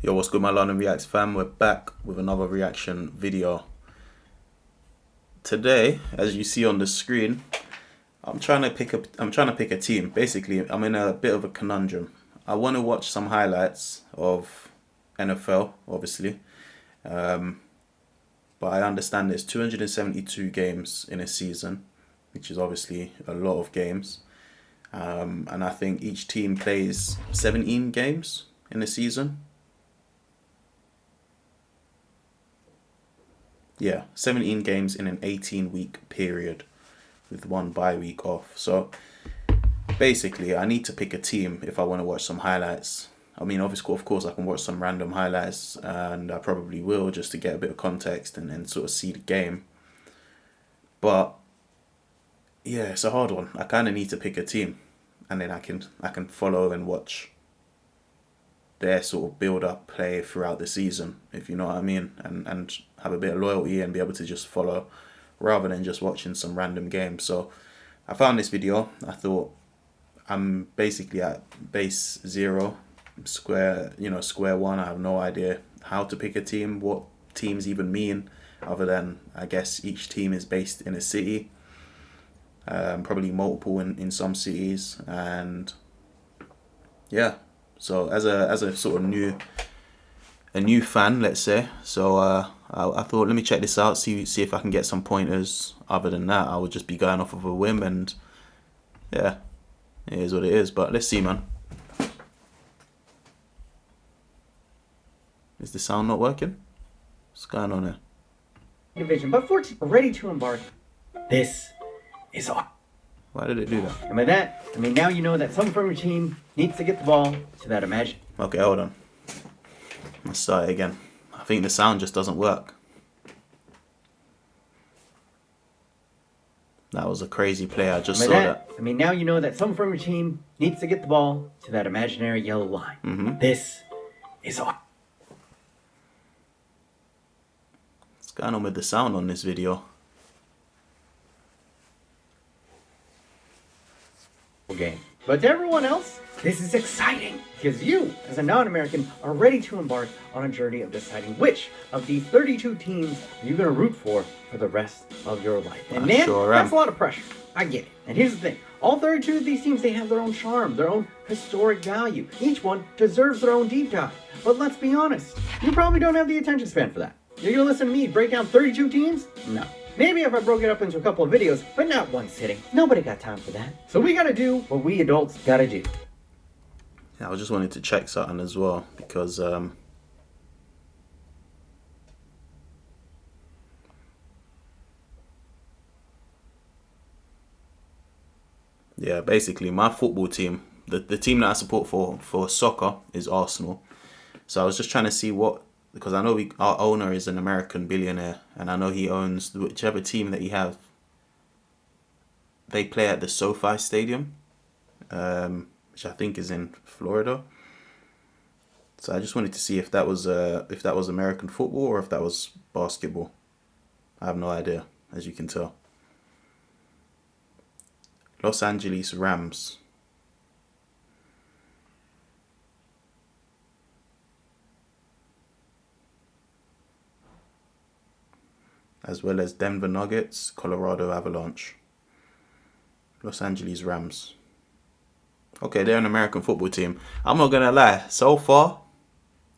Yo, what's good, my London Reacts fam? We're back with another reaction video. Today, as you see on the screen, I'm trying to pick a team. Basically, I'm in a bit of a conundrum. I want to watch some highlights of NFL, obviously, but I understand there's 272 games in a season, which is obviously a lot of games, and I think each team plays 17 games in a season. Yeah, 17 games in an 18-week period with one bye week off. So basically, I need to pick a team if I want to watch some highlights. I mean, obviously, of course, I can watch some random highlights, and I probably will, just to get a bit of context and sort of see the game. But yeah, it's a hard one. I kind of need to pick a team, and then I can follow and watch their sort of build up play throughout the season, if you know what I mean, and have a bit of loyalty and be able to just follow rather than just watching some random games. So I found this video. I thought I'm basically at base zero, square one. I have no idea how to pick a team, what teams even mean, other than I guess each team is based in a city, probably multiple in some cities, and yeah. So as a sort of new fan, let's say, so I thought, let me check this out, see if I can get some pointers. Other than that, I would just be going off of a whim, and yeah, it is what it is. But let's see, man. Is the sound not working? What's going on here? Division, but for ready to embark. This is all. Why did it do that? And by that, I mean now you know that someone from your team needs to get the ball to that imagine. Okay, hold on. Let's start it again. I think the sound just doesn't work. That was a crazy play. I just saw that. I mean now you know that someone from your team needs to get the ball to that imaginary yellow line. This is all. What's going on with the sound on this video? Game. But to everyone else, this is exciting because you, as a non-American, are ready to embark on a journey of deciding which of these 32 teams you're going to root for the rest of your life. And man, that's a lot of pressure. I get it. And here's the thing. All 32 of these teams, they have their own charm, their own historic value. Each one deserves their own deep dive. But let's be honest, you probably don't have the attention span for that. You're going to listen to me break down 32 teams? No. Maybe if I broke it up into a couple of videos, but not one sitting. Nobody got time for that. So we gotta do what we adults gotta do. Yeah, I just wanted to check something as well, because yeah, basically my football team, the team that I support for soccer is Arsenal. So I was just trying to see what, because I know our owner is an American billionaire, and I know he owns whichever team that he have. They play at the SoFi Stadium, which I think is in Florida. So I just wanted to see if that was American football or if that was basketball. I have no idea, as you can tell. Los Angeles Rams. As well as Denver Nuggets, Colorado Avalanche, Los Angeles Rams. Okay, they're an American football team. I'm not going to lie, so far,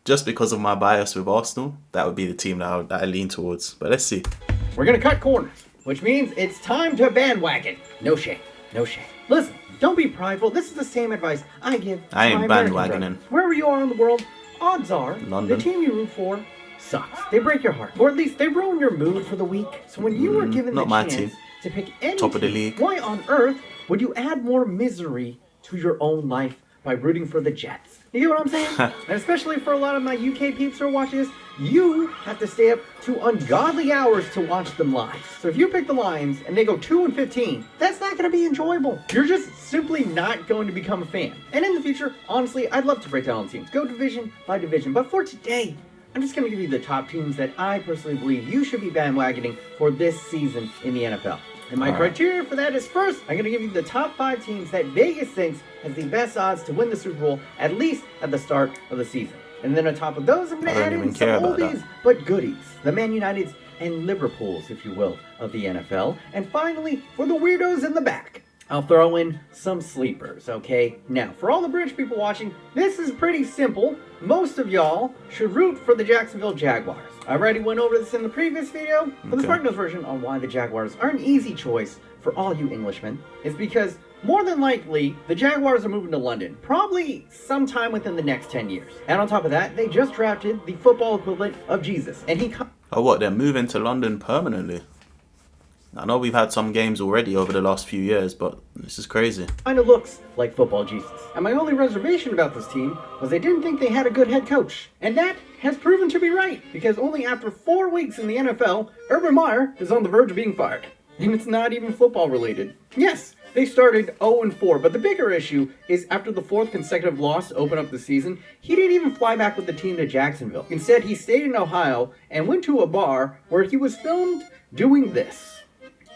just because of my bias with Arsenal, that would be the team that I lean towards. But let's see. We're going to cut corners, which means it's time to bandwagon. No shame, no shame. Listen, don't be prideful. This is the same advice I give to I ain't my American bandwagoning. brothers. Wherever you are in the world, odds are London. The team you root for sucks. They break your heart, or at least they ruin your mood for the week. So when you are given the chance to pick any top of the league, why on earth would you add more misery to your own life by rooting for the Jets? You get what I'm saying? And especially for a lot of my UK peeps who are watching this, you have to stay up to ungodly hours to watch them live. So if you pick the Lions and they go 2-15, that's not going to be enjoyable. You're just simply not going to become a fan. And in the future, honestly, I'd love to break down all the teams, go division by division. But for today, I'm just going to give you the top teams that I personally believe you should be bandwagoning for this season in the NFL. And my criteria for that is, first, I'm going to give you the top 5 teams that Vegas thinks has the best odds to win the Super Bowl, at least at the start of the season. And then on top of those, I'm going I to don't add even in some care about oldies but goodies. The Man Uniteds and Liverpools, if you will, of the NFL. And finally, for the weirdos in the back, I'll throw in some sleepers, okay? Now, for all the British people watching, this is pretty simple. Most of y'all should root for the Jacksonville Jaguars. I already went over this in the previous video, but the SparkNotes version on why the Jaguars are an easy choice for all you Englishmen is because more than likely, the Jaguars are moving to London, probably sometime within the next 10 years. And on top of that, they just drafted the football equivalent of Jesus, and he Oh, what? They're moving to London permanently? I know we've had some games already over the last few years, but this is crazy. kind of looks like football Jesus. And my only reservation about this team was they didn't think they had a good head coach. And that has proven to be right, because only after 4 weeks in the NFL, Urban Meyer is on the verge of being fired. And it's not even football related. Yes, they started 0-4, but the bigger issue is after the 4th consecutive loss to open up the season, he didn't even fly back with the team to Jacksonville. Instead, he stayed in Ohio and went to a bar where he was filmed doing this.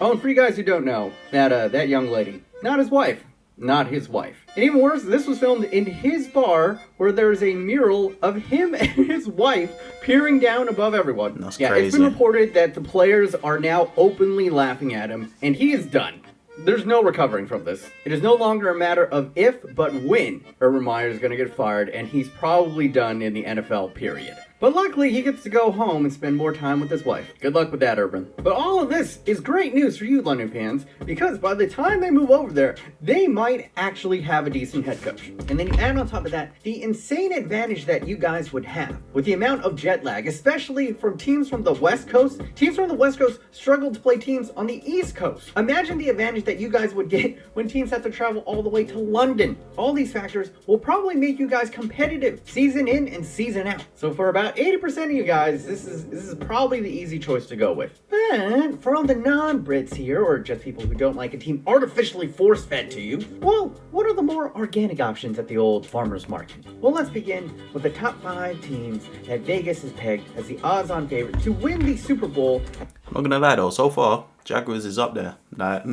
Oh, and for you guys who don't know, that young lady, not his wife. Not his wife. And even worse, this was filmed in his bar where there's a mural of him and his wife peering down above everyone. That's crazy. It's been reported that the players are now openly laughing at him, and he is done. There's no recovering from this. It is no longer a matter of if, but when Urban Meyer is going to get fired, and he's probably done in the NFL, period. But luckily, he gets to go home and spend more time with his wife. Good luck with that, Urban. But all of this is great news for you London fans, because by the time they move over there, they might actually have a decent head coach. And then you add on top of that, the insane advantage that you guys would have with the amount of jet lag, especially from teams from the West Coast. Teams from the West Coast struggle to play teams on the East Coast. Imagine the advantage that you guys would get when teams have to travel all the way to London. All these factors will probably make you guys competitive season in and season out. So for about 80% of you guys, this is probably the easy choice to go with. But for all the non-Brits here, or just people who don't like a team artificially force-fed to you, well, what are the more organic options at the old farmer's market? Well, let's begin with the top 5 teams that Vegas has pegged as the odds-on favorite to win the Super Bowl. I'm not gonna lie though, so far, Jaguars is up there. Like,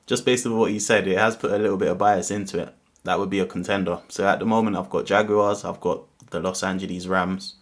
just based on what you said, it has put a little bit of bias into it. That would be a contender. So at the moment, I've got Jaguars, I've got the Los Angeles Rams.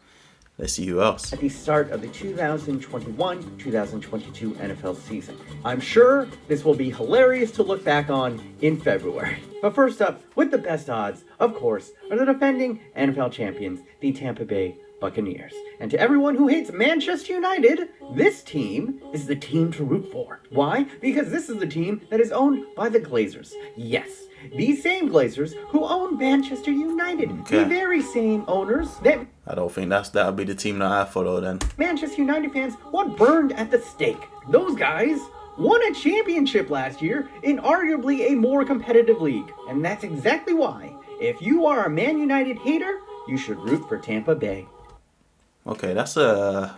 Let's see who else. At the start of the 2021-2022 NFL season. I'm sure this will be hilarious to look back on in February. But first up, with the best odds, of course, are the defending NFL champions, the Tampa Bay Buccaneers. And to everyone who hates Manchester United, this team is the team to root for. Why? Because this is the team that is owned by the Glazers. Yes, these same Glazers who own Manchester United. Okay. The very same owners that I don't think that'll be the team that I follow then. Manchester United fans want burned at the stake. Those guys won a championship last year in arguably a more competitive league. And that's exactly why, if you are a Man United hater, you should root for Tampa Bay. Okay, that's a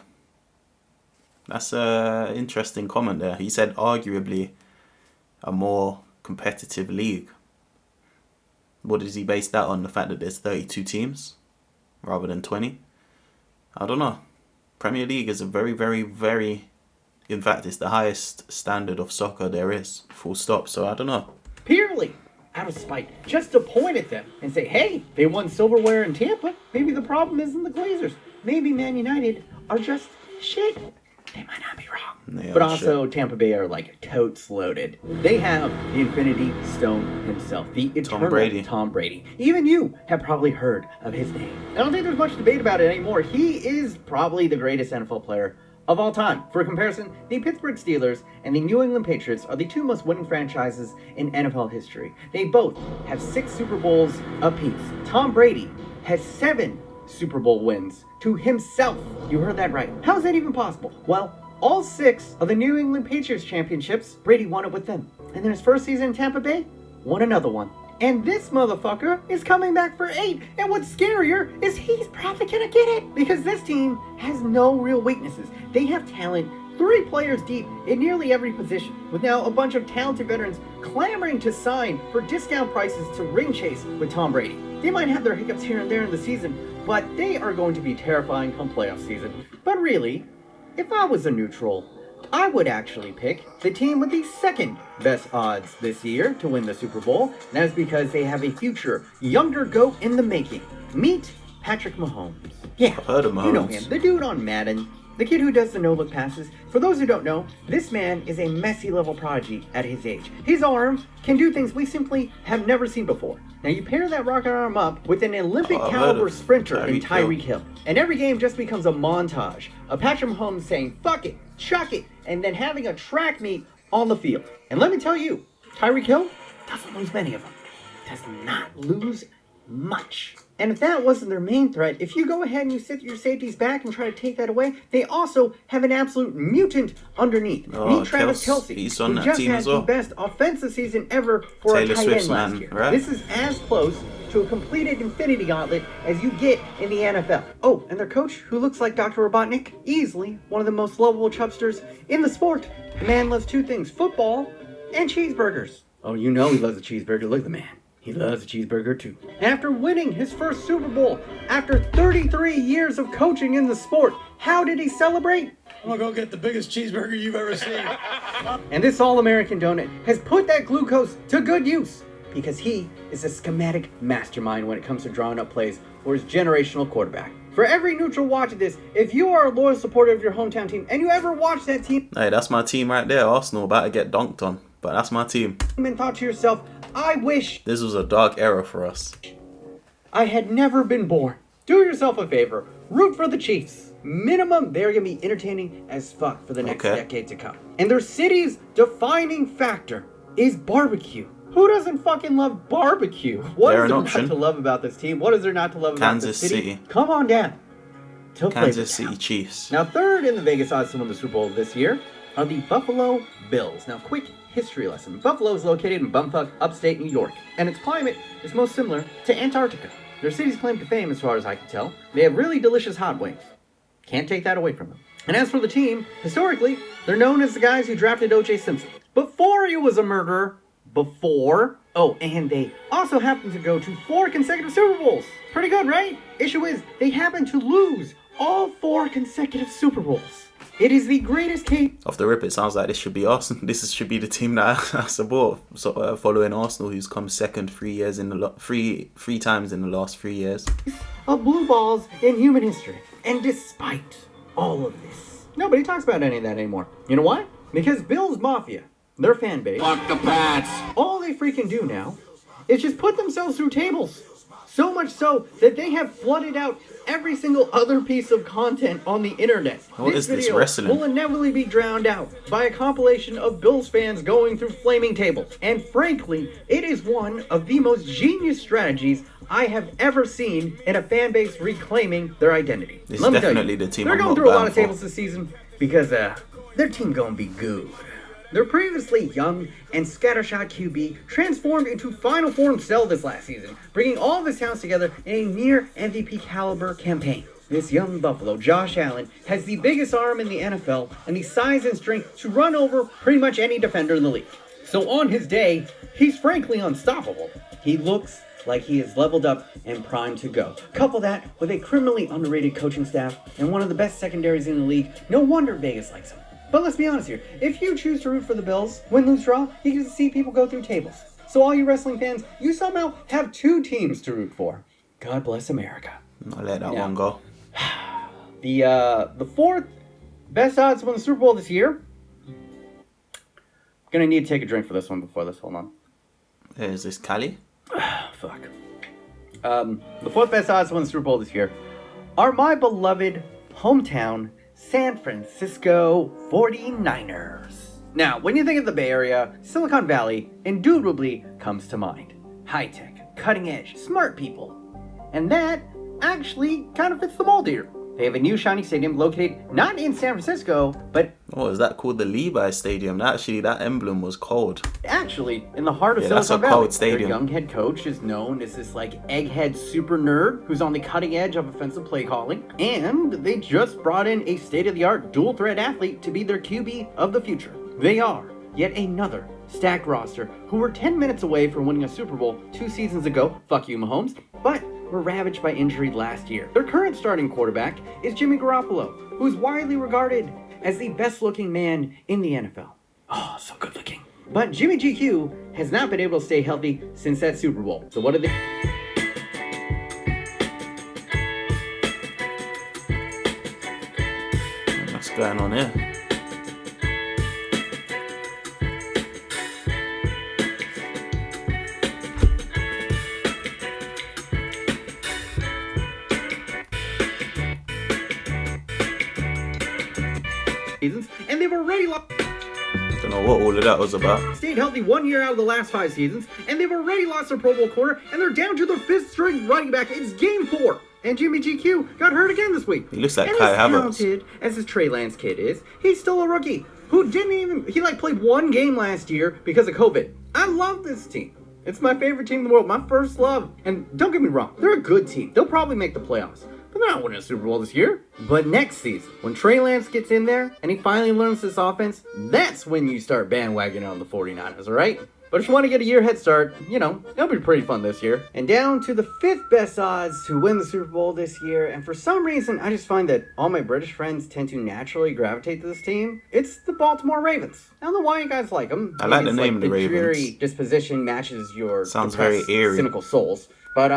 interesting comment there. He said arguably a more competitive league. What does he base that on? The fact that there's 32 teams rather than 20? I don't know. Premier League is a very, very, very... In fact, it's the highest standard of soccer there is. Full stop. So I don't know. Purely out of spite, just to point at them and say, hey, they won silverware in Tampa. Maybe the problem isn't the Glazers. Maybe Man United are just shit. They might not be wrong. But also, Tampa Bay are like totes loaded. They have the Infinity Stone himself, the eternal Tom Brady. Even you have probably heard of his name. I don't think there's much debate about it anymore. He is probably the greatest NFL player of all time. For comparison, the Pittsburgh Steelers and the New England Patriots are the 2 most winning franchises in NFL history. They both have 6 Super Bowls apiece. Tom Brady has 7 Super Bowl wins to himself. You heard that right. How is that even possible? Well, all 6 of the New England Patriots championships, Brady won it with them. And then his first season in Tampa Bay, won another one. And this motherfucker is coming back for 8. And what's scarier is he's probably gonna get it. Because this team has no real weaknesses. They have talent 3 players deep in nearly every position. With now a bunch of talented veterans clamoring to sign for discount prices to ring chase with Tom Brady. They might have their hiccups here and there in the season, but they are going to be terrifying come playoff season. But really, if I was a neutral, I would actually pick the team with the second best odds this year to win the Super Bowl. And that is because they have a future younger GOAT in the making. Meet Patrick Mahomes. Yeah, I've heard of Mahomes. You know him, the dude on Madden. The kid who does the no-look passes. For those who don't know, this man is a Messi-level prodigy at his age. His arm can do things we simply have never seen before. Now you pair that rocket arm up with an Olympic-caliber sprinter in Tyreek Hill, and every game just becomes a montage of Patrick Mahomes saying, fuck it, chuck it, and then having a track meet on the field. And let me tell you, Tyreek Hill doesn't lose many of them. Does not lose much. And if that wasn't their main threat, if you go ahead and you sit your safeties back and try to take that away, they also have an absolute mutant underneath. Meet Travis Kelce, he's on who that just team had as well. the best offensive season ever for Taylor a tight Swift's end last man, year. right? This is as close to a completed infinity gauntlet as you get in the NFL. Oh, and their coach, who looks like Dr. Robotnik, easily one of the most lovable chubsters in the sport. The man loves two things, football and cheeseburgers. Oh, you know he loves a cheeseburger. Look at the man. He loves a cheeseburger too. After winning his first Super Bowl, after 33 years of coaching in the sport, how did he celebrate? I'm gonna go get the biggest cheeseburger you've ever seen. And this All-American donut has put that glucose to good use because he is a schematic mastermind when it comes to drawing up plays for his generational quarterback. For every neutral watching this, if you are a loyal supporter of your hometown team and you ever watch that team, Hey, that's my team right there. Arsenal about to get dunked on, but that's my team. and thought to yourself, I wish This was a dark era for us. I had never been born. Do yourself a favor. Root for the Chiefs. Minimum, they're going to be entertaining as fuck for the next decade to come. And their city's defining factor is barbecue. Who doesn't fucking love barbecue? What is there not to love about this team? What is there not to love about this city? Kansas City. Come on down. Kansas City Chiefs. Now, third in the Vegas odds to win the Super Bowl this year are the Buffalo Bills. Now, quick history lesson. Buffalo is located in bumfuck upstate New York, and its climate is most similar to Antarctica. Their city's claim to fame, as far as I can tell, they have really delicious hot wings. Can't take that away from them. And as for the team, historically, they're known as the guys who drafted O.J. Simpson. Before he was a murderer. Oh, and they also happen to go to 4 consecutive Super Bowls. Pretty good, right? Issue is, they happen to lose all 4 consecutive Super Bowls. It is the greatest case. Off the rip, it sounds like this should be Arsenal. This should be the team that I support. So, following Arsenal, who's come second 3 years in the three times in the last 3 years. Of blue balls in human history. And despite all of this, nobody talks about any of that anymore. You know why? Because Bills Mafia, their fan base, Fuck the Pats. all they freaking do now is just put themselves through tables. So much so that they have flooded out every single other piece of content on the internet. What is this, video wrestling? will inevitably be drowned out by a compilation of Bills fans going through flaming tables. And frankly, it is one of the most genius strategies I have ever seen in a fan base reclaiming their identity. This is definitely the team they're I'm going not through a lot down of for. tables this season because their team gonna be good. Their previously young and scattershot QB transformed into final form cell this last season, bringing all of his talents together in a near MVP caliber campaign. This young Buffalo, Josh Allen, has the biggest arm in the NFL and the size and strength to run over pretty much any defender in the league. So on his day, he's frankly unstoppable. He looks like he is leveled up and primed to go. Couple that with a criminally underrated coaching staff and one of the best secondaries in the league, no wonder Vegas likes him. But let's be honest here, if you choose to root for the Bills, win, lose, draw, you get to see people go through tables. So all you wrestling fans, you somehow have 2 teams to root for. God bless America. I'll let that one go. The 4th best odds to win the Super Bowl this year. Gonna need to take a drink for this one before this, hold on. Is this Cali? Fuck. The 4th best odds to win the Super Bowl this year are my beloved hometown San Francisco 49ers. Now, when you think of the Bay Area, Silicon Valley indubitably comes to mind. High-tech, cutting-edge, smart people. And that actually kind of fits the mold here. They have a new shiny stadium located not in San Francisco, but Oh, is that called the Levi Stadium? Actually, that emblem was cold. actually in the heart of Yeah, that's Silicon a Valley. cold stadium. Their young head coach is known as this egghead super nerd who's on the cutting edge of offensive play calling. And they just brought in a state-of-the-art dual threat athlete to be their QB of the future. They are yet another stacked roster who were 10 minutes away from winning a Super Bowl 2 seasons ago. Fuck you, Mahomes. But were ravaged by injury last year. Their current starting quarterback is Jimmy Garoppolo, who's widely regarded as the best-looking man in the NFL. Oh, so good looking. But Jimmy GQ has not been able to stay healthy since that Super Bowl. So what did they... going on here? Seasons, and they've already lost. Don't know what all of that was about. Stayed healthy 1 year out of the last 5 seasons, and they've already lost their Pro Bowl corner, and they're down to their 5th string running back. It's game 4, and Jimmy GQ got hurt again this week. He looks like and Kai as Havertz. talented as this Trey Lance kid is, he's still a rookie who he played 1 game last year because of COVID. I love this team. It's my favorite team in the world, my first love. And don't get me wrong, they're a good team. They'll probably make the playoffs. But they're not winning a Super Bowl this year. But next season, when Trey Lance gets in there and he finally learns this offense, that's when you start bandwagoning on the 49ers, alright? But if you want to get a year head start, it'll be pretty fun this year. And down to the 5th best odds to win the Super Bowl this year, and for some reason, I just find that all my British friends tend to naturally gravitate to this team. It's the Baltimore Ravens. I don't know why you guys like them. I like the name of the Ravens. Dreary disposition matches your Sounds very eerie. cynical souls. But,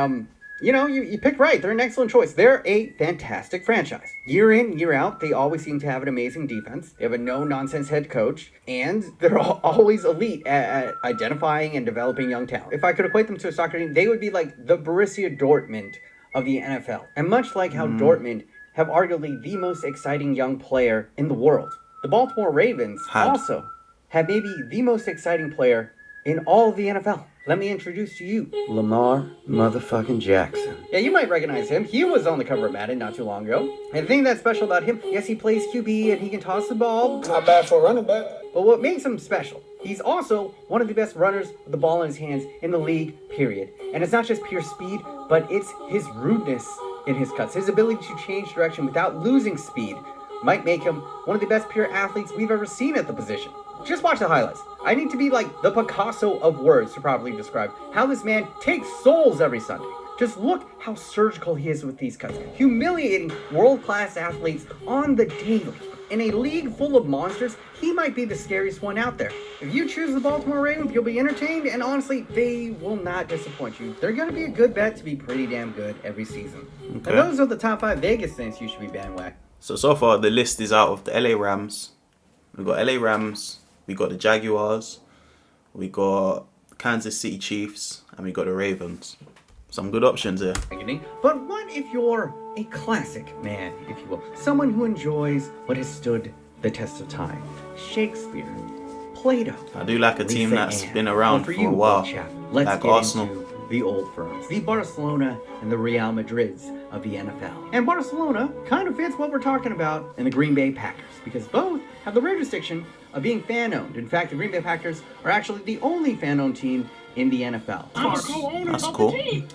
you picked right. They're an excellent choice. They're a fantastic franchise. Year in, year out, they always seem to have an amazing defense. They have a no-nonsense head coach, and they're always elite at identifying and developing young talent. If I could equate them to a soccer team, they would be like the Borussia Dortmund of the NFL. And much like how Dortmund have arguably the most exciting young player in the world, the Baltimore Ravens also have maybe the most exciting player in all of the NFL. Let me introduce to you Lamar motherfucking Jackson. Yeah, you might recognize him. He was on the cover of Madden not too long ago. And the thing that's special about him, yes, he plays QB and he can toss the ball. Not bad for a running back. But what makes him special, he's also one of the best runners with the ball in his hands in the league, period. And it's not just pure speed, but it's his rudeness in his cuts. His ability to change direction without losing speed might make him one of the best pure athletes we've ever seen at the position. Just watch the highlights. I need to be like the Picasso of words to properly describe how this man takes souls every Sunday. Just look how surgical he is with these cuts, humiliating world-class athletes on the daily. In a league full of monsters, he might be the scariest one out there. If you choose the Baltimore Ravens, you'll be entertained, and honestly, they will not disappoint you. They're going to be a good bet to be pretty damn good every season. Okay. And those are the top 5 Vegas things you should be bandwagoning. So far, the list is out of the LA Rams. We've got LA Rams, we got the Jaguars, we got Kansas City Chiefs, and we got the Ravens. Some good options here. But what if you're a classic man, if you will? Someone who enjoys what has stood the test of time. Shakespeare, Plato. I do like a team that's been around for a while. Let's like get Arsenal. Into the old firms, the Barcelona and the Real Madrids of the NFL. And Barcelona kind of fits what we're talking about in the Green Bay Packers, because both have the rare distinction of being fan-owned. In fact, the Green Bay Packers are actually the only fan-owned team in the NFL. That's cool.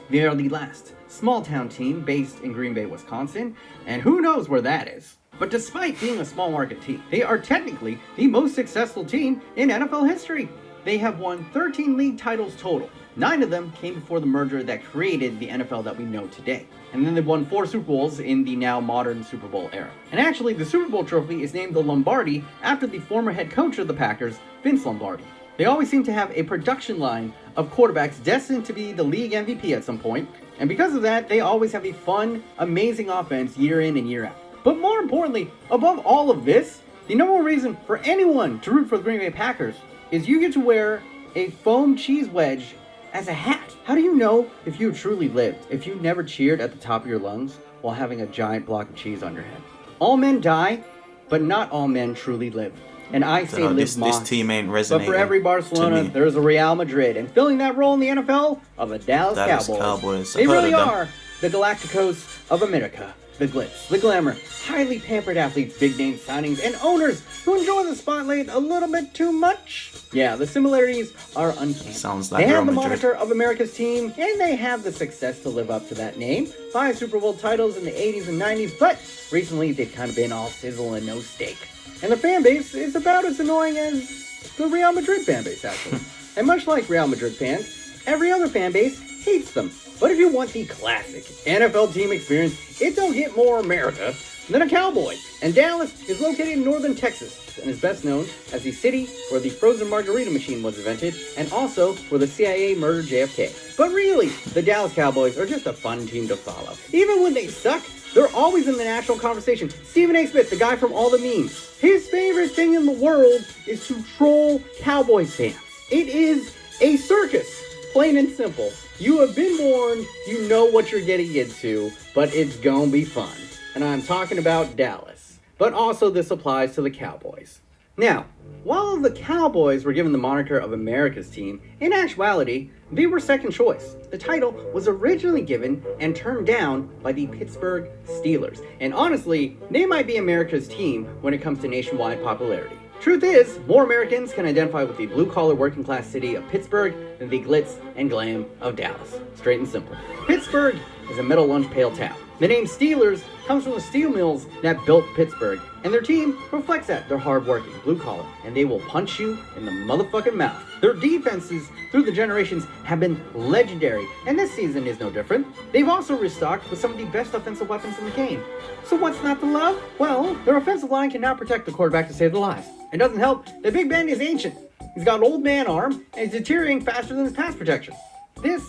They are the last small-town team based in Green Bay, Wisconsin, and who knows where that is. But despite being a small market team, they are technically the most successful team in NFL history. They have won 13 league titles total. 9 of them came before the merger that created the NFL that we know today. And then they won 4 Super Bowls in the now modern Super Bowl era. And actually, the Super Bowl trophy is named the Lombardi after the former head coach of the Packers, Vince Lombardi. They always seem to have a production line of quarterbacks destined to be the league MVP at some point. And because of that, they always have a fun, amazing offense year in and year out. But more importantly, above all of this, the number one reason for anyone to root for the Green Bay Packers is you get to wear a foam cheese wedge as a hat. How do you know if you truly lived, if you never cheered at the top of your lungs while having a giant block of cheese on your head? All men die, but not all men truly live. And I say this team ain't resonating. But for every Barcelona, there's a Real Madrid. And filling that role in the NFL are the Dallas Cowboys. They really are the Galacticos of America. The glitz, the glamour, highly pampered athletes, big name signings, and owners who enjoy the spotlight a little bit too much. Yeah, the similarities are uncanny. Sounds like they have the moniker of America's team, and they have the success to live up to that name. 5 Super Bowl titles in the 80s and 90s, but recently they've kind of been all sizzle and no steak. And the fan base is about as annoying as the Real Madrid fan base, actually. And much like Real Madrid fans, every other fan base hates them. But if you want the classic NFL team experience, it don't get more America than a Cowboy. And Dallas is located in northern Texas and is best known as the city where the frozen margarita machine was invented and also where the CIA murdered JFK. But really, the Dallas Cowboys are just a fun team to follow. Even when they suck, They're always in the national conversation. Stephen A. Smith, the guy from all the memes, his favorite thing in the world is to troll Cowboys fans. It is a circus, plain and simple. You have been warned, you know what you're getting into, but it's gonna be fun. And I'm talking about Dallas. But also this applies to the Cowboys. Now, while the Cowboys were given the moniker of America's team, in actuality, they were second choice. The title was originally given and turned down by the Pittsburgh Steelers. And honestly, they might be America's team when it comes to nationwide popularity. Truth is, more Americans can identify with the blue-collar working-class city of Pittsburgh than the glitz and glam of Dallas. Straight and simple. Pittsburgh is a metal lunch pail town. The name Steelers comes from the steel mills that built Pittsburgh, and their team reflects that. They're hardworking, blue-collar, and they will punch you in the motherfucking mouth. Their defenses through the generations have been legendary, and this season is no different. They've also restocked with some of the best offensive weapons in the game. So what's not to love? Well, their offensive line cannot protect the quarterback to save their lives. It doesn't help that Big Ben is ancient. He's got an old man arm, and he's deteriorating faster than his pass protection. This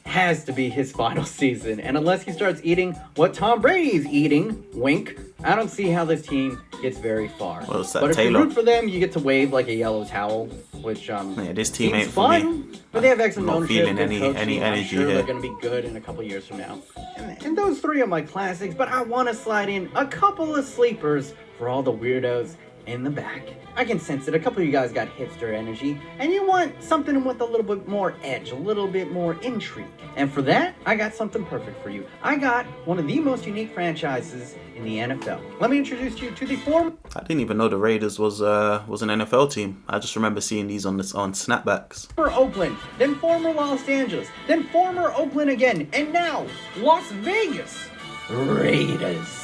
has to be his final season, and unless he starts eating what Tom Brady's eating, wink, I don't see how this team gets very far. Well, it's that but if Taylor. you root for them, you get to wave like a yellow towel, which Yeah, this team seems ain't for me. fun, but they have excellent Not ownership. feeling good any coaching. I'm energy sure here. they're going to be good in a couple years from now. And those three are my classics, but I want to slide in a couple of sleepers for all the weirdos in the back. I can sense it. A couple of you guys got hipster energy, and you want something with a little bit more edge, a little bit more intrigue. And for that, I got something perfect for you. I got one of the most unique franchises in the NFL. Let me introduce you to the former I didn't even know the Raiders was an NFL team. I just remember seeing these on snapbacks. Oakland, then former Los Angeles, then former Oakland again, and now Las Vegas Raiders.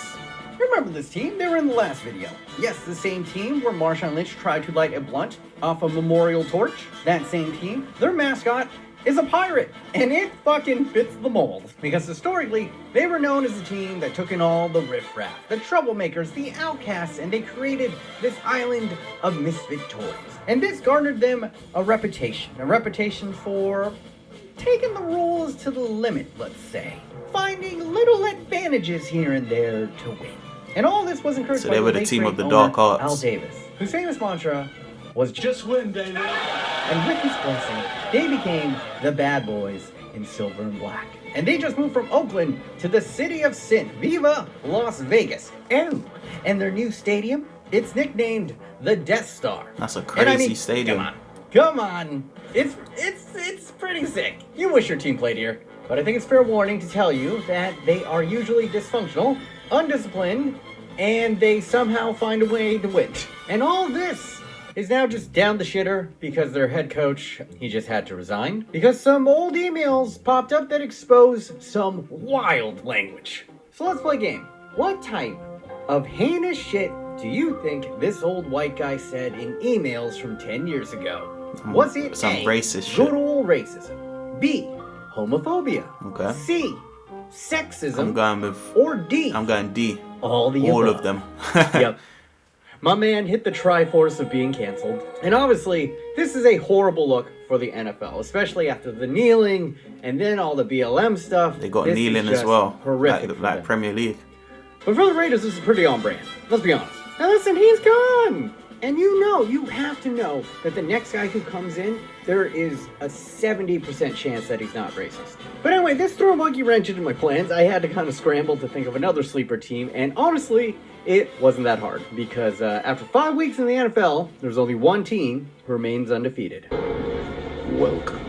Remember this team? They were in the last video. Yes, the same team where Marshawn Lynch tried to light a blunt off a memorial torch. That same team, their mascot is a pirate, and it fucking fits the mold. Because historically, they were known as a team that took in all the riffraff, the troublemakers, the outcasts, and they created this island of misfit toys. And this garnered them a reputation for taking the rules to the limit, let's say. Finding little advantages here and there to win. And all this was encouraged So by they were the the late team of great the dark owner, arts. Al Davis, whose famous mantra was Just win, David. and with his blessing, they became the bad boys in silver and black. And they just moved from Oakland to the city of sin. Viva Las Vegas. Oh, and their new stadium, it's nicknamed the Death Star. That's a And crazy stadium. Come on. It's pretty sick. You wish your team played here. But I think it's fair warning to tell you that they are usually dysfunctional, undisciplined, and they somehow find a way to win. And all this is now just down the shitter because their head coach, he just had to resign because some old emails popped up that expose some wild language. So let's play a game. What type of heinous shit do you think this old white guy said in emails from 10 years ago? Was it Some A, racist shit. good old racism, B, homophobia, Okay. C, sexism, I'm going with. or D, I'm going D. all the All above? of them. Yep. My man hit the Triforce of being canceled. And obviously, this is a horrible look for the NFL, especially after the kneeling and then all the BLM stuff. They got This is kneeling as just well. Horrific. Like, for like them. Premier League. But for the Raiders, this is pretty on brand. Let's be honest. Now listen, he's gone! And you have to know that the next guy who comes in, there is a 70% chance that he's not racist. But anyway, this threw a monkey wrench into my plans. I had to kind of scramble to think of another sleeper team, and honestly, it wasn't that hard. Because after 5 weeks in the NFL, there's only one team who remains undefeated. Welcome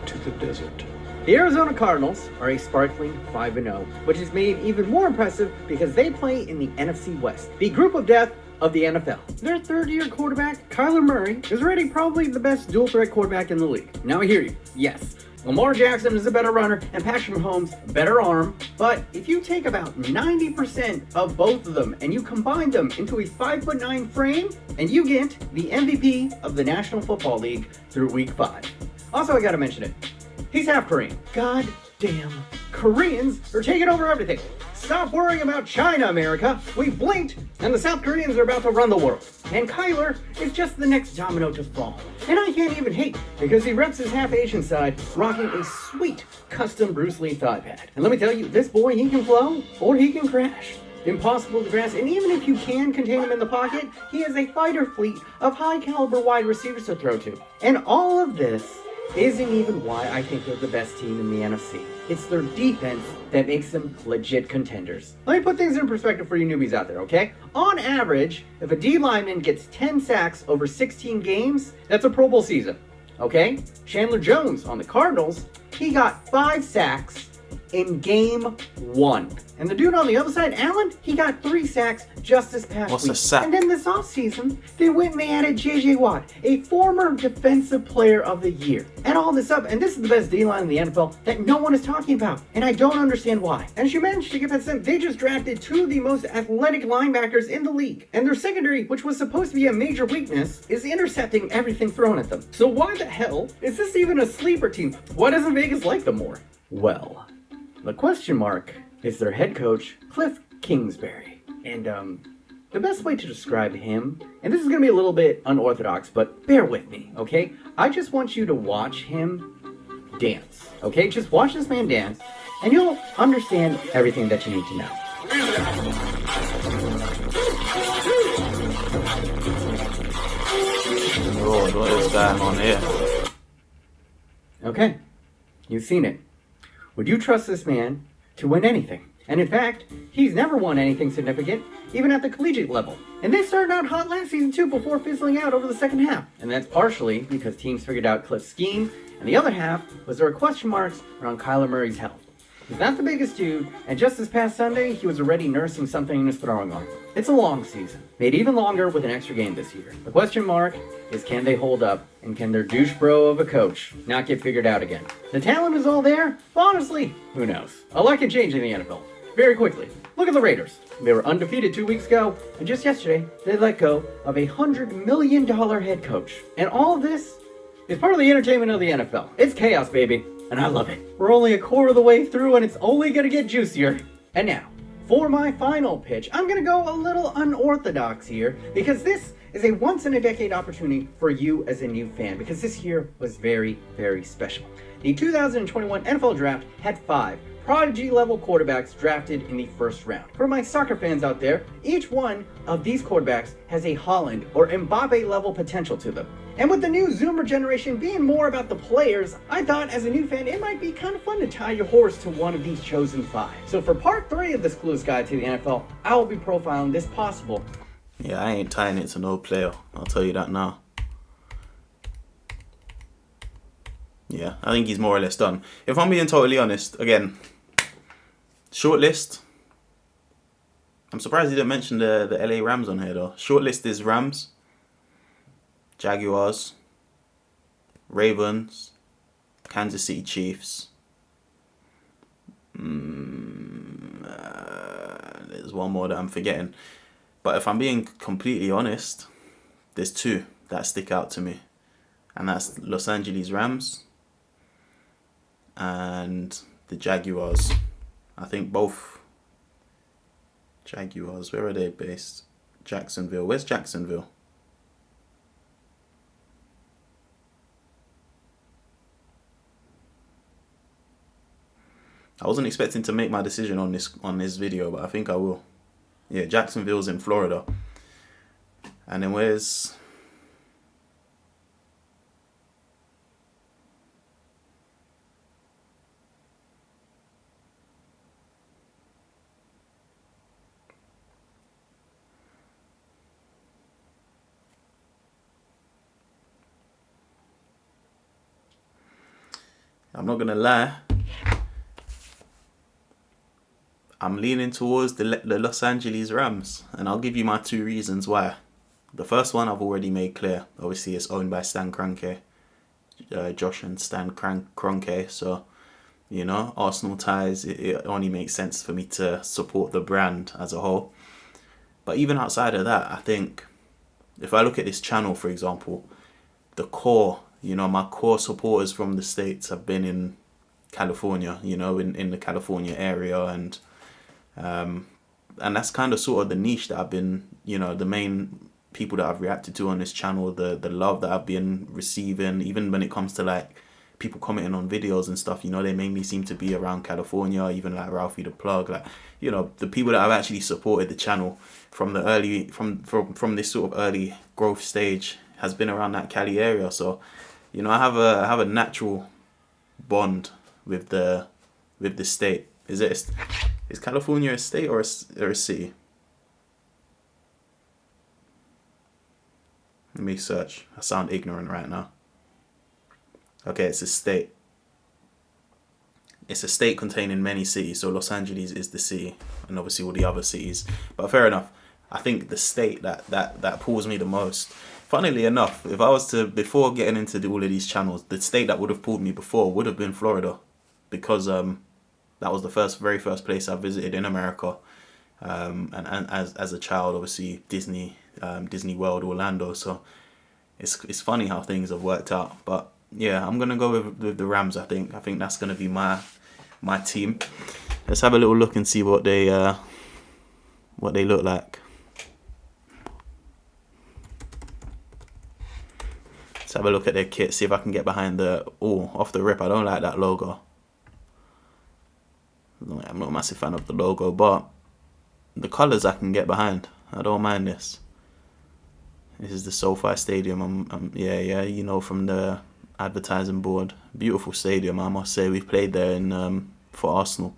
to the desert. The Arizona Cardinals are a sparkling 5-0, which is made even more impressive because they play in the NFC West, the group of death of the NFL. Their third-year quarterback, Kyler Murray, is already probably the best dual-threat quarterback in the league. Now I hear you. Yes, Lamar Jackson is a better runner and Patrick Mahomes a better arm, but if you take about 90% of both of them and you combine them into a 5'9" frame, and you get the MVP of the National Football League through Week 5. Also, I gotta mention it. He's half Korean. God damn, Koreans are taking over everything. Stop worrying about China, America. We blinked, and the South Koreans are about to run the world. And Kyler is just the next domino to fall. And I can't even hate, because he reps his half Asian side, rocking a sweet custom Bruce Lee thigh pad. And let me tell you, this boy, he can flow, or he can crash. Impossible to grasp, and even if you can contain him in the pocket, he has a fighter fleet of high-caliber wide receivers to throw to. And all of this isn't even why I think they're the best team in the NFC. It's their defense that makes them legit contenders. Let me put things in perspective for you newbies out there, okay? On average, if a D lineman gets 10 sacks over 16 games, that's a Pro Bowl season, okay? Chandler Jones on the Cardinals, he got 5 sacks in game 1. And the dude on the other side, Allen, he got 3 sacks just this past What's week. a sack? And then this offseason, they went and they added J.J. Watt, a former Defensive Player of the Year. Add all this up, and this is the best D-line in the NFL that no one is talking about. And I don't understand why. And as you managed to get that sense, they just drafted 2 of the most athletic linebackers in the league. And their secondary, which was supposed to be a major weakness, is intercepting everything thrown at them. So why the hell is this even a sleeper team? Why doesn't Vegas like them more? Well, the question mark is their head coach, Cliff Kingsbury. And the best way to describe him, and this is going to be a little bit unorthodox, but bear with me, okay? I just want you to watch him dance, okay? Just watch this man dance, and you'll understand everything that you need to know. Lord, what is going on here? Okay, you've seen it. Would you trust this man to win anything? And in fact, he's never won anything significant, even at the collegiate level. And they started out hot last season too before fizzling out over the second half. And that's partially because teams figured out Cliff's scheme, and the other half was there were question marks around Kyler Murray's health. He's not the biggest dude, and just this past Sunday, he was already nursing something in his throwing arm. It's a long season, made even longer with an extra game this year. The question mark is, can they hold up, and can their douche bro of a coach not get figured out again? The talent is all there, but honestly, who knows? A lot can change in the NFL. Very quickly, look at the Raiders. They were undefeated 2 weeks ago, and just yesterday, they let go of a $100 million head coach. And all of this is part of the entertainment of the NFL. It's chaos, baby, and I love it. We're only a quarter of the way through, and it's only gonna get juicier. And now, for my final pitch, I'm gonna go a little unorthodox here, because this is a once-in-a-decade opportunity for you as a new fan, because this year was very, very special. The 2021 NFL Draft had 5 prodigy-level quarterbacks drafted in the first round. For my soccer fans out there, each one of these quarterbacks has a Haaland or Mbappe-level potential to them. And with the new Zoomer generation being more about the players, I thought as a new fan it might be kind of fun to tie your horse to one of these chosen 5. So for part 3 of this clueless guide to the NFL, I will be profiling this possible. Yeah, I ain't tying it to no player. I'll tell you that now. Yeah, I think he's more or less done. If I'm being totally honest, again, short list. I'm surprised he didn't mention the LA Rams on here though. Short list is Rams, Jaguars, Ravens, Kansas City Chiefs. There's one more that I'm forgetting. But if I'm being completely honest, there's 2 that stick out to me. And that's Los Angeles Rams and the Jaguars. I think both Jaguars, where are they based? Jacksonville. Where's Jacksonville? I wasn't expecting to make my decision on this video, but I think I will. Yeah, Jacksonville's in Florida. And then where's... I'm not gonna lie, I'm leaning towards the Los Angeles Rams, and I'll give you my 2 reasons why. The first one I've already made clear. Obviously, it's owned by Stan Kroenke, Josh and Stan Kroenke. So, you know, Arsenal ties. It only makes sense for me to support the brand as a whole. But even outside of that, I think if I look at this channel, for example, the core. You know, my core supporters from the States have been in California, you know, in the California area. And And that's kind of sort of the niche that I've been, the main people that I've reacted to on this channel, the love that I've been receiving, even when it comes to like people commenting on videos and stuff, they mainly seem to be around California, even like Ralphie the Plug, like, the people that have actually supported the channel from the early, from this sort of early growth stage has been around that Cali area. So, I have a natural bond with the state. Is California a state or a city? Let me search. I sound ignorant right now. Okay, it's a state. It's a state containing many cities. So Los Angeles is the city, and obviously all the other cities. But fair enough. I think the state that pulls me the most. Funnily enough, if I was to, before getting into all of these channels, the state that would have pulled me before would have been Florida, because that was the very first place I visited in America. And as a child, obviously Disney World, Orlando. So it's funny how things have worked out. But yeah, I'm gonna go with the Rams. I think that's gonna be my team. Let's have a little look and see what they look like. Let's have a look at their kit. See if I can get behind off the rip. I don't like that logo. I'm not a massive fan of the logo, but the colours I can get behind. I don't mind this. This is the SoFi Stadium. Yeah, from the advertising board. Beautiful stadium, I must say. We've played there for Arsenal.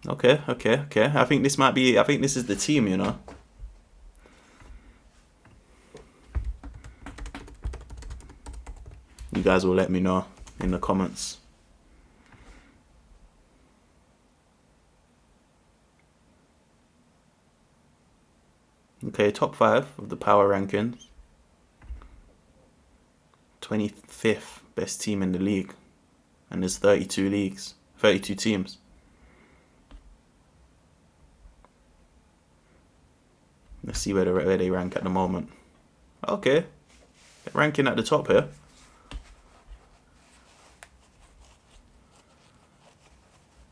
Okay. I think this is the team, You guys will let me know in the comments. Okay, top 5 of the power rankings. 25th best team in the league. And there's 32 teams. Let's see where they rank at the moment. Okay, they're ranking at the top here.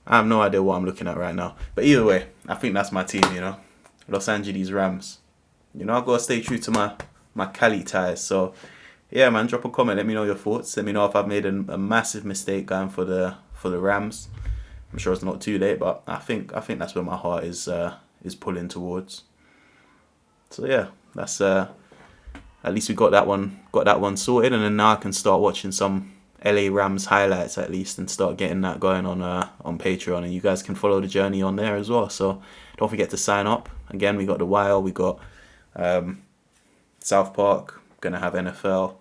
I have no idea what I'm looking at right now. But either way, I think that's my team, Los Angeles Rams. I've got to stay true to my Cali ties. So, yeah, man, drop a comment. Let me know your thoughts. Let me know if I've made a massive mistake going for the Rams. I'm sure it's not too late, but I think that's where my heart is pulling towards. So yeah, that's at least we got that one sorted, and then now I can start watching some LA Rams highlights at least and start getting that going on Patreon, and you guys can follow the journey on there as well. So don't forget to sign up. Again, we got The Wire, we got South Park, gonna have NFL,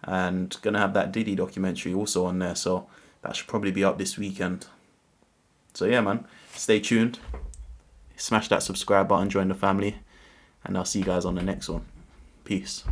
and gonna have that Diddy documentary also on there. So that should probably be up this weekend. So yeah, man, stay tuned. Smash that subscribe button, join the family, and I'll see you guys on the next one. Peace.